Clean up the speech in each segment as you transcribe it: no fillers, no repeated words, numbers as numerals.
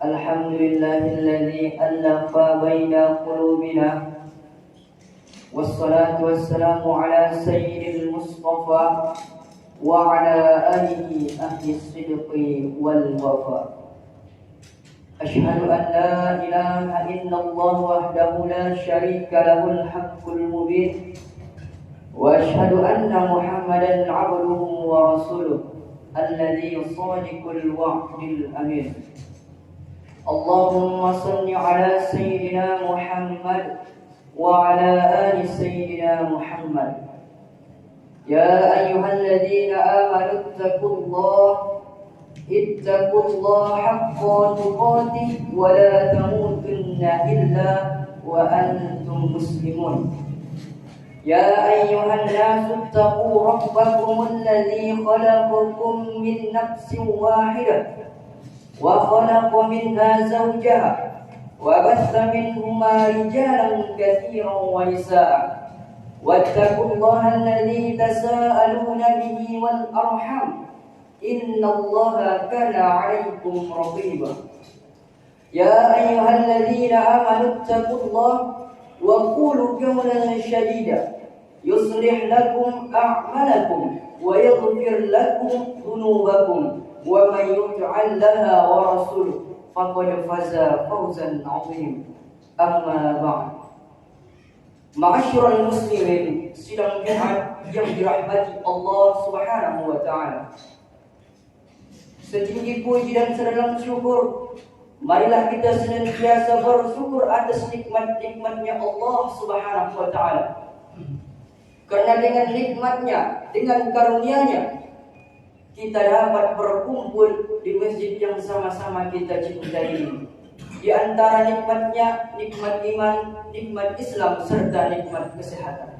الحمد لله الذي ألف بين قلوبنا، والصلاة والسلام على سيد المصطفى وعلى آله أهل الصدق والوفاء. أشهد أن لا إله إلا الله وحده لا شريك له الحق المبين، وأشهد أن محمدا عبده ورسوله الذي صادق الوعد الأمين. اللهم صل على سيدنا محمد وعلى آل سيدنا محمد. يا أيها الذين آمنوا اتقوا الله حق تقاته ولا تموتن إلا وأنتم مسلمون. يا أيها الناس اتقوا ربكم الذي خلقكم من نفس واحدة وخلق منها زوجها وبث منهما رجالا كثيرا ونساء، واتقوا الله الذي تساءلون به والأرحام إن الله كان عليكم رقيبا. يا أيها الذين آمنوا اتقوا الله وقولوا قولا سديدا يصلح لكم أعمالكم ويغفر لكم ذنوبكم، ومن يطع الله ورسوله فقد فاز فوزا عظيما. أما بعد، Ma'asyiral muslimin, sidang Jumat yang dirahmati Allah Subhanahu wa taala. Setinggi puji dan sedalam syukur, marilah kita senantiasa bersyukur atas nikmat-nikmatnya Allah Subhanahu wa taala. Karena dengan nikmatnya, dengan karunia-Nya, kita dapat berkumpul di masjid yang sama-sama kita cintai ini. Di antara nikmatnya, nikmat iman, nikmat Islam, serta nikmat kesehatan.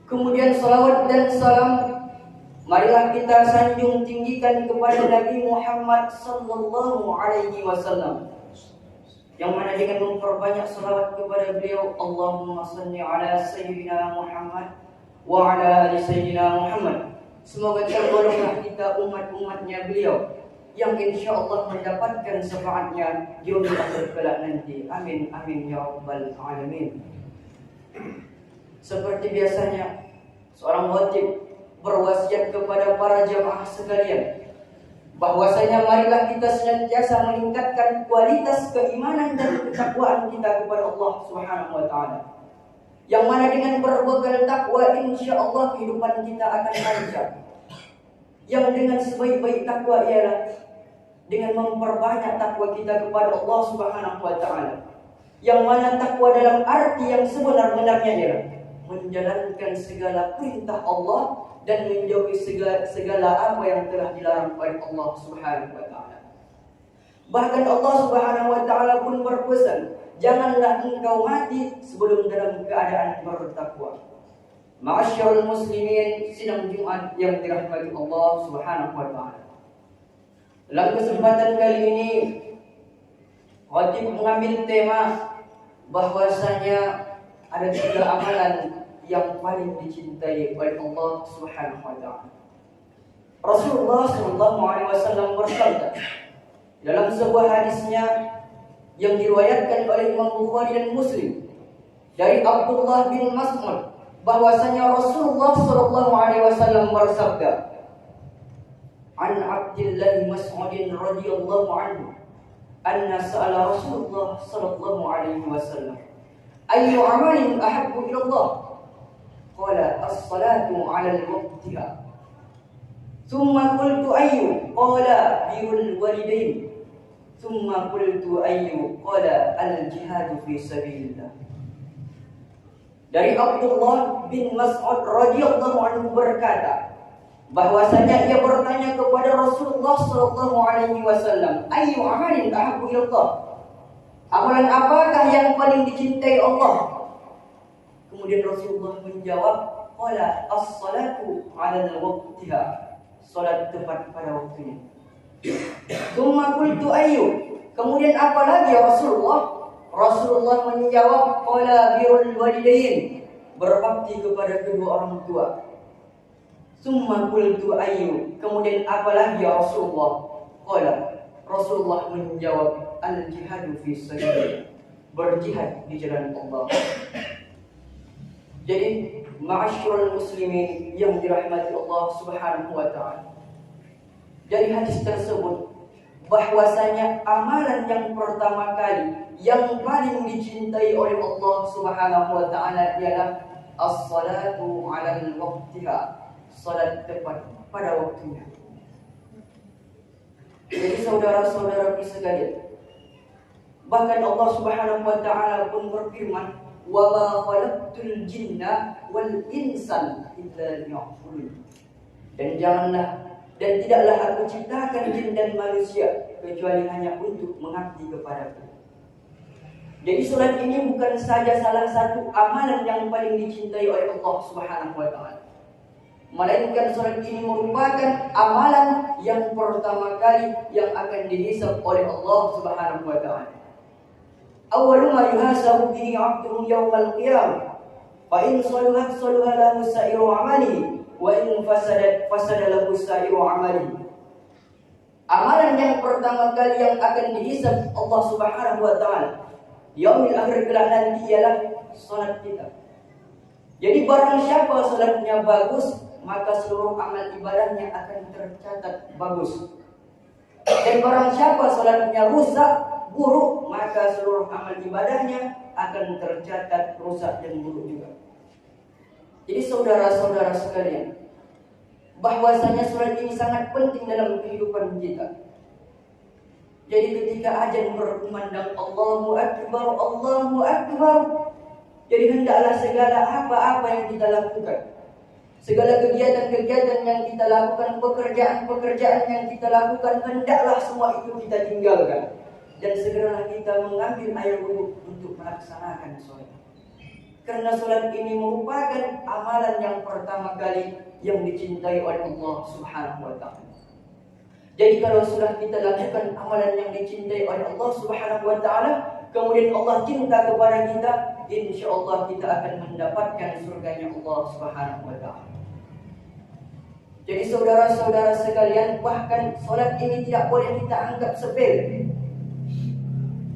Kemudian salawat dan salam marilah kita sanjung tinggikan kepada Nabi Muhammad sallallahu alaihi wasallam, yang mana dengan memperbanyak salawat kepada beliau, Allahumma salli ala sayyidina Muhammad wa ala ali sayyidina Muhammad. Semoga tergolonglah kita umat-umatnya beliau yang insya Allah mendapatkan syafaatnya di akhir kelak nanti. Amin amin ya rabbal alamin. Seperti biasanya, seorang khatib berwasiat kepada para jamaah sekalian bahwasanya marilah kita senantiasa meningkatkan kualitas keimanan dan ketakwaan kita kepada Allah Subhanahu wa taala. Yang mana dengan berbekal takwa insya Allah kehidupan kita akan lancar. Yang dengan sebaik-baik takwa ialah dengan memperbanyak takwa kita kepada Allah Subhanahu wa taala. Yang mana takwa dalam arti yang sebenar-benarnya ialah menjalankan segala perintah Allah dan menjauhi segala apa yang telah dilarang oleh Allah Subhanahu wa taala. Bahkan Allah Subhanahu wa taala pun berpesan, janganlah engkau mati sebelum dalam keadaan bertakwa. Ma'asyiral muslimin, sidang Jumat yang dirahmati Allah Subhanahu wa taala. Dalam kesempatan kali ini, khatib mengambil tema bahwasanya ada 3 amalan yang paling dicintai oleh Allah Subhanahu wa taala. Rasulullah sallallahu alaihi wasallam bersabda dalam sebuah hadisnya yang diriwayatkan oleh Imam Bukhari dan Muslim dari Abdullah bin Mas'ud bahwasanya Rasulullah sallallahu alaihi wasallam bersabda, An Abdullah Mas'ud radhiyallahu anhu anna sa'ala Rasulullah sallallahu alaihi wasallam ayyu amalin ahabbu ila Allah qala as-salatu 'ala waqtiha thumma qultu ayyu qala birrul walidain thumma qultu ayyu qala al-jihad fi sabilillah. Dari Abdullah bin Mas'ud radhiyallahu anhu berkata bahwasanya ia bertanya kepada Rasulullah sallallahu alaihi wasallam, ayyu amalin ahabbu ila Allah? Amalan apakah yang paling dicintai Allah? Kemudian Rasulullah menjawab, qala as-salatu 'ala waqtiha, salat tepat pada waktunya. Tsumma qultu ayyu? Kemudian apa lagi ya Rasulullah? Rasulullah menjawab, qala birrul walidain, berbakti kepada kedua orang tua. Tsumma qultu ayyu? Kemudian apa lagi ya Rasulullah? Qala, Rasulullah menjawab, al-jihadu fi sabilillah, berjihad di jalan Allah. Jadi, ma'asyiral muslimin yang dirahmati Allah Subhanahu wa taala. Dari hadis tersebut bahwasanya amalan yang pertama kali yang paling dicintai oleh Allah Subhanahu wa taala ialah as-salatu 'ala waqtiha, salat tepat pada waktunya. Jadi saudara-saudara sekalian, bahkan Allah Subhanahu wa taala pun berfirman, "Wa ma khalaqtul jinna wal insan illa liya'budun." Dan tidaklah aku ciptakan jin dan manusia kecuali hanya untuk mengabdi kepadaku. Jadi salat ini bukan saja salah satu amalan yang paling dicintai oleh Allah Subhanahu wa taala, melainkan salat ini merupakan amalan yang pertama kali yang akan dihisab oleh Allah Subhanahu wa taala. Awwalu ma yuhasabu bihi 'abduhu yawmal qiyamah, fa in salahat salaha lahu sa'iru 'amalihi wa in fasadat fasada lahu sa'iru 'amalihi. Amalan yang pertama kali yang akan dihisab Allah Subhanahu wa taala yaumil akhir kelak nanti ialah salat kita. Jadi barang siapa salatnya bagus, maka seluruh amal ibadahnya akan tercatat bagus. Dan barang siapa salatnya rusak, buruk, maka seluruh amal ibadahnya akan tercatat rusak dan buruk juga. Jadi saudara-saudara sekalian, bahwasanya salat ini sangat penting dalam kehidupan kita. Jadi ketika azan berkumandang Allahu Akbar, Allahu Akbar, jadi hendaklah segala apa-apa yang kita lakukan, segala kegiatan-kegiatan yang kita lakukan, pekerjaan-pekerjaan yang kita lakukan, hendaklah semua itu kita tinggalkan. Dan segeralah kita mengambil air wudhu untuk melaksanakan sholat. Karena sholat ini merupakan amalan yang pertama kali yang dicintai oleh Allah Subhanahu wa ta'ala. Jadi kalau sudah kita lakukan amalan yang dicintai oleh Allah Subhanahu wa ta'ala, kemudian Allah cinta kepada kita, insya Allah kita akan mendapatkan surganya Allah Subhanahu wa ta'ala. Jadi saudara-saudara sekalian, bahkan sholat ini tidak boleh kita anggap sepele.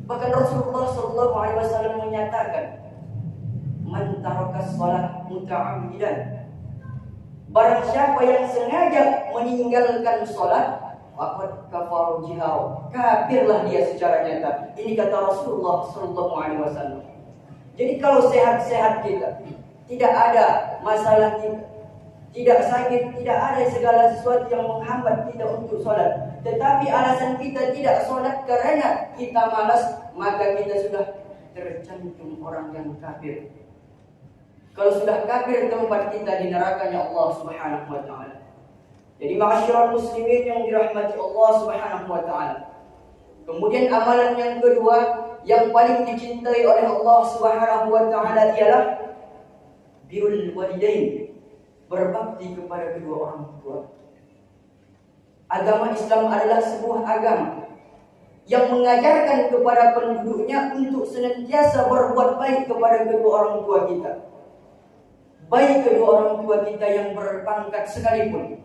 Bahkan Rasulullah SAW menyatakan, "Man tarakas sholat muta'ammidan." Barang siapa yang sengaja meninggalkan sholat, faqad kafara jihar, kafirlah dia secara nyata. Ini kata Rasulullah SAW. Jadi kalau sehat-sehat kita, tidak ada masalah kita, tidak sakit, tidak ada segala sesuatu yang menghambat kita untuk sholat, tetapi alasan kita tidak sholat karena kita malas, maka kita sudah tercantum orang yang kafir. Kalau sudah kafir, tempat kita di nerakanya Allah Subhanahu wa ta'ala. Jadi ma'asyiral muslimin yang dirahmati Allah Subhanahu wa ta'ala. Kemudian amalan yang kedua yang paling dicintai oleh Allah Subhanahu wa ta'ala ialah birrul walidain, berbakti kepada kedua orang tua. Agama Islam adalah sebuah agama yang mengajarkan kepada penduduknya untuk senantiasa berbuat baik kepada kedua orang tua kita. Baik kedua orang tua kita yang berpangkat sekalipun,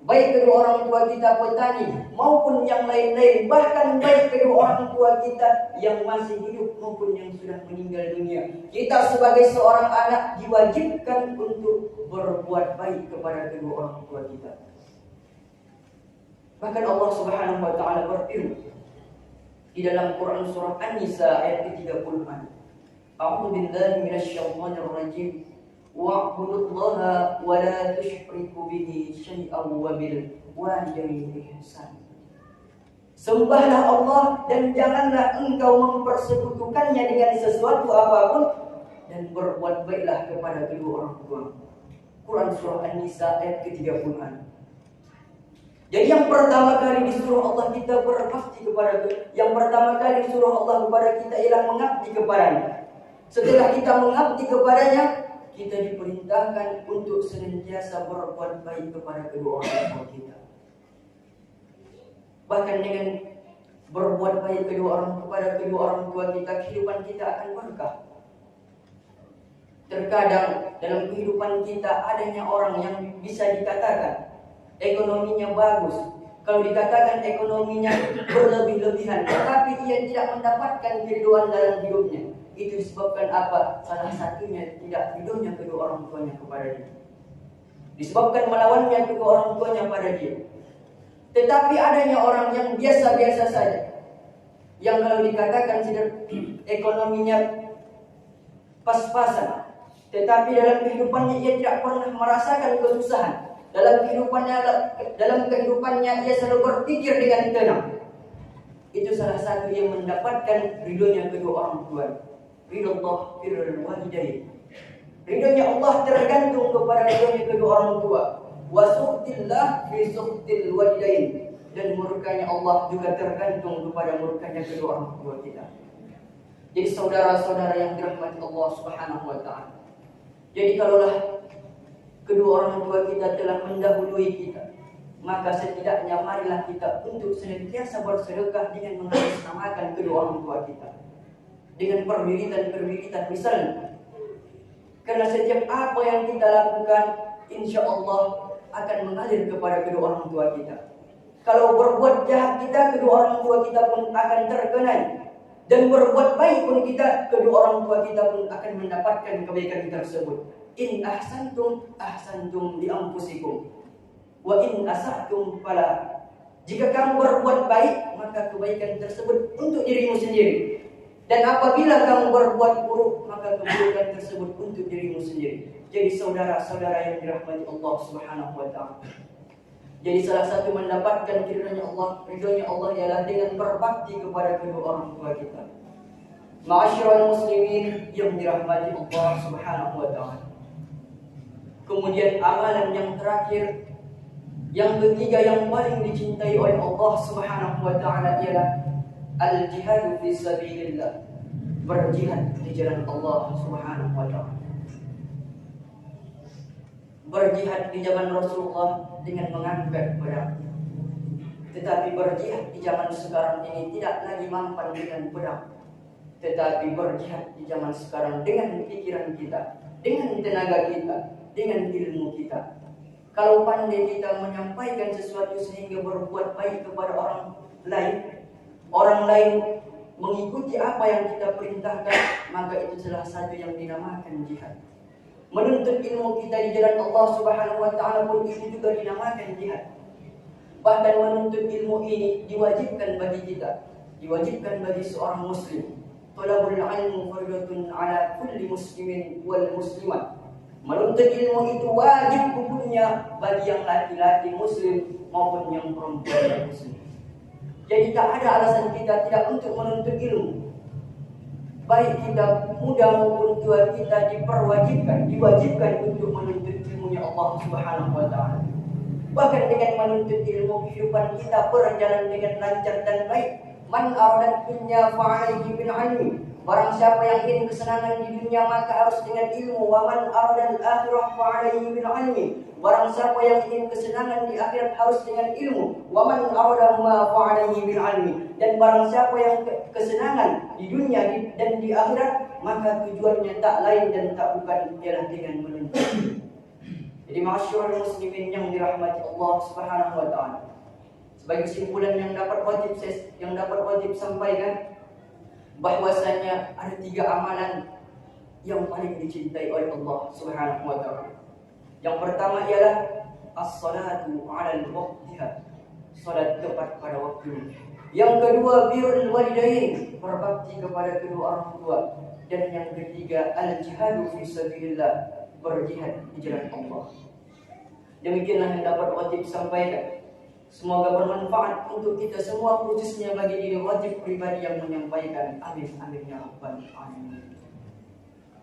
baik kedua orang tua kita petani maupun yang lain-lain, bahkan baik kedua orang tua kita yang masih hidup maupun yang sudah meninggal dunia. Kita sebagai seorang anak diwajibkan untuk berbuat baik kepada kedua orang tua kita. Bahkan Allah Subhanahu wa ta'ala berfirman di dalam Quran surah An-Nisa ayat ke-36, "A'udzu billahi minasyaitonir rajim. Wa'budullaha wa la tusyriku bihi syai'an wa bil walidaini ihsan." Sembahlah Allah dan janganlah engkau mempersekutukannya dengan sesuatu apapun, dan berbuat baiklah kepada kedua orang tua. Quran surah An-Nisa ayat ke-36. Jadi yang pertama kali disuruh Allah kita berbakti kepada, yang pertama kali disuruh Allah kepada kita ialah mengabdi kepadanya. Setelah kita mengabdi kepadanya, kita diperintahkan untuk senantiasa berbuat baik kepada kedua orang tua kita. Bahkan dengan berbuat baik kepada kedua orang tua kita, kehidupan kita akan berkah. Terkadang dalam kehidupan kita adanya orang yang bisa dikatakan ekonominya bagus, Kalau dikatakan ekonominya berlebih-lebihan, tetapi ia tidak mendapatkan keriduan dalam hidupnya, itu disebabkan apa? Salah satunya tidak ridhonya kedua orang tuanya kepada dia, disebabkan melawannya kedua orang tuanya pada dia. Tetapi adanya orang yang biasa-biasa saja, yang kalau dikatakan ekonominya pas-pasan, tetapi dalam kehidupannya ia tidak pernah merasakan kesusahan. Dalam kehidupannya ia selalu berpikir dengan tenang. Itu salah satu yang mendapatkan ridhonya kedua orang tua. Ridho Allah birrul walidain. Ridhonya Allah tergantung kepada ridhonya kedua orang tua. Wa suhtillah fi suhtil walidain. Dan murkanya Allah juga tergantung kepada murkanya kedua orang tua kita. Jadi saudara-saudara yang dirahmati Allah Subhanahu wa taala. Jadi kalaulah kedua orang tua kita telah mendahului kita, maka setidaknya marilah kita untuk senantiasa bersedekah dengan mengatasnamakan kedua orang tua kita, dengan perwiritan misalnya. Karena setiap apa yang kita lakukan, insya Allah akan mengalir kepada kedua orang tua kita. Kalau berbuat jahat kita, kedua orang tua kita pun akan terkenai. Dan berbuat baik pun kita, kedua orang tua kita pun akan mendapatkan kebaikan tersebut. In ahsantum ahsantum li anfusikum wa in asa'tum fala. Jika kamu berbuat baik, maka kebaikan tersebut untuk dirimu sendiri. Dan apabila kamu berbuat buruk, maka keburukan tersebut untuk dirimu sendiri. Jadi saudara-saudara yang dirahmati Allah Subhanahu wa taala. Jadi salah satu mendapatkan ridhonya Allah ialah dengan berbakti kepada kedua orang tua kita. Ma'asyiral muslimin yang dirahmati Allah Subhanahu wa taala. Kemudian amalan yang terakhir, yang ketiga yang paling dicintai oleh Allah Subhanahu wa taala ialah al-jihad fi sabilillah. Berjihad di jalan Allah Subhanahu wa taala. Berjihad di zaman Rasulullah dengan mengangkat pedang. Tetapi berjihad di zaman sekarang ini tidak lagi mampan dengan pedang, tetapi berjihad di zaman sekarang dengan pikiran kita, dengan tenaga kita, dengan ilmu kita. Kalau pandai kita menyampaikan sesuatu sehingga berbuat baik kepada orang lain mengikuti apa yang kita perintahkan, maka itu salah satu yang dinamakan jihad. Menuntut ilmu kita di jalan Allah Subhanahu wa taala pun itu juga dinamakan jihad. Bahkan menuntut ilmu ini diwajibkan bagi kita, diwajibkan bagi seorang muslim. Talabul ilmu fardhatun ala kulli muslimin wal muslimat. Menuntut ilmu itu wajib hukumnya bagi yang laki-laki muslim maupun yang perempuan muslim. Jadi tak ada alasan kita tidak untuk menuntut ilmu. Baik kita muda maupun tua, kita diwajibkan untuk menuntut ilmunya Allah Subhanahu wa taala. Bahkan dengan menuntut ilmu, kehidupan kita berjalan dengan lancar dan baik. Man arada dunya fa'alaihi bil ilmi. Barang siapa yang ingin kesenangan di dunia maka harus dengan ilmu. Wa man arada al-akhirah fa'alaihi bil ilmi. Barang siapa yang ingin kesenangan di akhirat harus dengan ilmu. Wa man arada ma fa'alaihi bil ilmi. Dan barang siapa yang kesenangan di dunia dan di akhirat, maka tujuannya tak lain dan tak bukan ialah dengan menuntut. Jadi ma'asyiral muslimin yang dirahmati Allah Subhanahu wa taala. Sebagai kesimpulan yang dapat wajib sampaikan, bahwasanya ada 3 amalan yang paling dicintai oleh Allah Subhanahu wa taala. Yang pertama ialah as-salatu 'ala waqtiha, salat tepat pada waktunya. Yang kedua birrul walidain, berbakti kepada kedua orang tua. Dan yang ketiga al-jihadu fi sabilillah, berjihad di jalan Allah. Demikianlah yang dapat wajib sampaikan. Semoga bermanfaat untuk kita semua, khususnya bagi diri wajib pribadi yang menyampaikan. Amin amin ya rabbal alamin.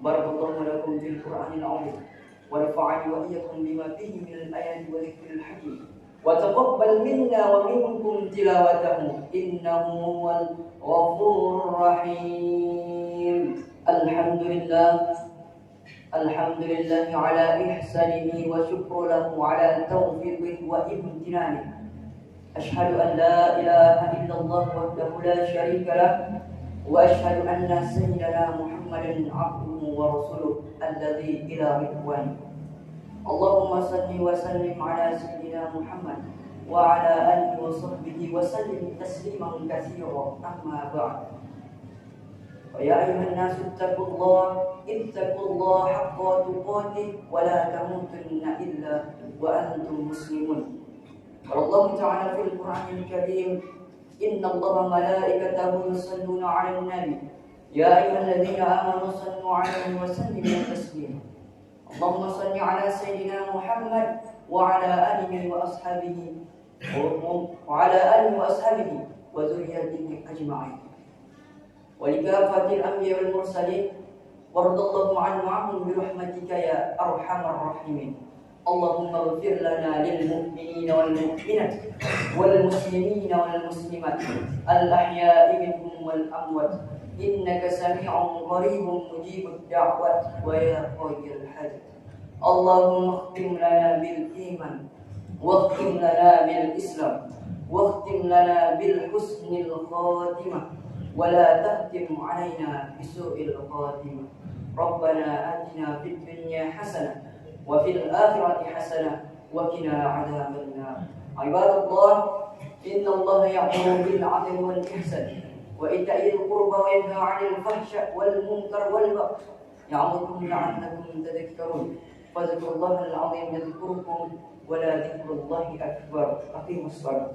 Barakallahu lakum fil Qur'anil azim wa nafa'ani wa iyyakum bima fihi minal ayati wa dzikril hakim. Wa taqabbal minna wa minkum tilawatahu innahu huwal ghafurur rahim. Alhamdulillah ala ihsanihi wa syukru lahu ala tawfiqihi wa imtinanihi. Ashhadu an la ilaha illallah wahdahu la syarika lah wa ashhadu anna sayyidana Muhammadan abduhu wa rasuluh alladzi ila ridwani. Allahumma salli wa sallim ala sayyidina Muhammad وعلى آله وصحبه وسلم تسليما كثيرا. أما بعد، ويا أيها الناس اتقوا الله حق تقاته ولا تموتن إلا وأنتم مسلمون. قال الله تعالى في القرآن الكريم: إن الله وملائكته يصلون على النبي يا أيها الذين آمنوا صلوا عليه وسلموا تسليما. اللهم صل على سيدنا محمد وعلى آله وأصحابه وذريته أجمعين، ولكافة الأنبياء والمرسلين، وارض اللهم عنهم برحمتك يا أرحم الراحمين. اللهم اغفر لنا للمؤمنين والمؤمنات والمسلمين والمسلمات الأحياء منهم والأموات، إنك سميع قريب مجيب الدعوات ويا قاضي الحاجات. اللهم اختم لنا بالإيمان، واختم لنا بالإسلام، واختم لنا بالحسن الخاتمة، ولا تختم علينا بسوء الخاتمة. ربنا آتنا في الدنيا حسنة وفي الآخرة حسنة وقنا عذاب النار. عباد الله، إن الله يأمر بالعدل والإحسان وإيتاء ذي القربى وينهى عن الفحشاء والمنكر والبغي يعظكم لعلكم تذكرون. فاذكروا الله العظيم يذكركم ولذكر الله أكبر. أقيموا الصلاة.